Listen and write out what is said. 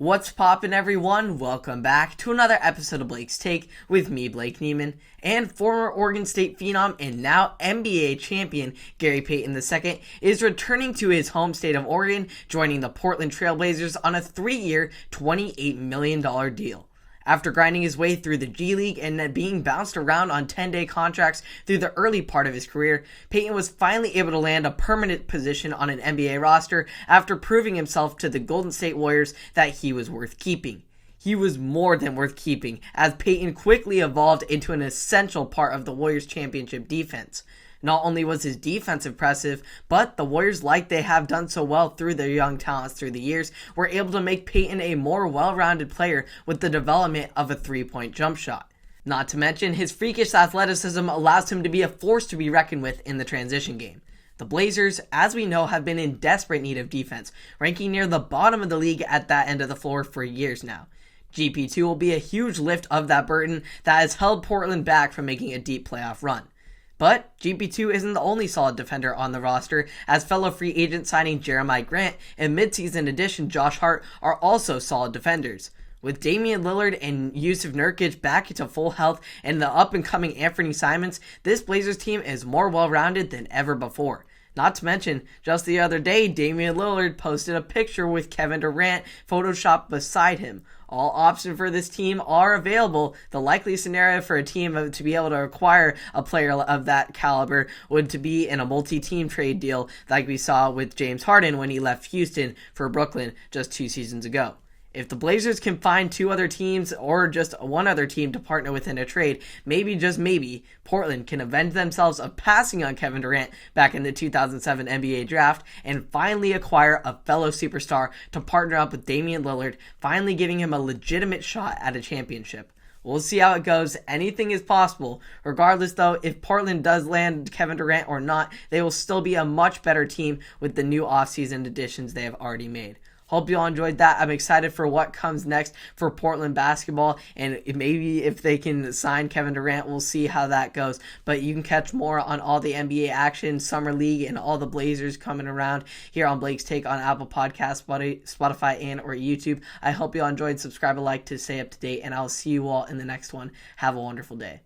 What's poppin', everyone? Welcome back to another episode of Blake's Take with me, Blake Neiman, and former Oregon State phenom and now NBA champion Gary Payton II is returning to his home state of Oregon, joining the Portland Trail Blazers on a 3-year, $28 million deal. After grinding his way through the G League and then being bounced around on 10-day contracts through the early part of his career, Payton was finally able to land a permanent position on an NBA roster after proving himself to the Golden State Warriors that he was worth keeping. He was more than worth keeping, as Payton quickly evolved into an essential part of the Warriors' championship defense. Not only was his defense impressive, but the Warriors, like they have done so well through their young talents through the years, were able to make Payton a more well-rounded player with the development of a three-point jump shot. Not to mention, his freakish athleticism allows him to be a force to be reckoned with in the transition game. The Blazers, as we know, have been in desperate need of defense, ranking near the bottom of the league at that end of the floor for years now. GP2 will be a huge lift of that burden that has held Portland back from making a deep playoff run. But GP2 isn't the only solid defender on the roster, as fellow free agent signing Jeremiah Grant and midseason addition Josh Hart are also solid defenders. With Damian Lillard and Yusuf Nurkic back into full health and the up-and-coming Anthony Simons, this Blazers team is more well-rounded than ever before. Not to mention, just the other day, Damian Lillard posted a picture with Kevin Durant photoshopped beside him. All options for this team are available. The likely scenario for a team to be able to acquire a player of that caliber would to be in a multi-team trade deal like we saw with James Harden when he left Houston for Brooklyn just 2 seasons ago. If the Blazers can find 2 other teams or just one other team to partner with in a trade, maybe, just maybe, Portland can avenge themselves of passing on Kevin Durant back in the 2007 NBA draft and finally acquire a fellow superstar to partner up with Damian Lillard, finally giving him a legitimate shot at a championship. We'll see how it goes. Anything is possible. Regardless, though, if Portland does land Kevin Durant or not, they will still be a much better team with the new offseason additions they have already made. Hope you all enjoyed that. I'm excited for what comes next for Portland basketball, and maybe if they can sign Kevin Durant, we'll see how that goes. But you can catch more on all the NBA action, Summer League, and all the Blazers coming around here on Blake's Take on Apple Podcasts, Spotify, and or YouTube. I hope you all enjoyed. Subscribe and like to stay up to date, and I'll see you all in the next one. Have a wonderful day.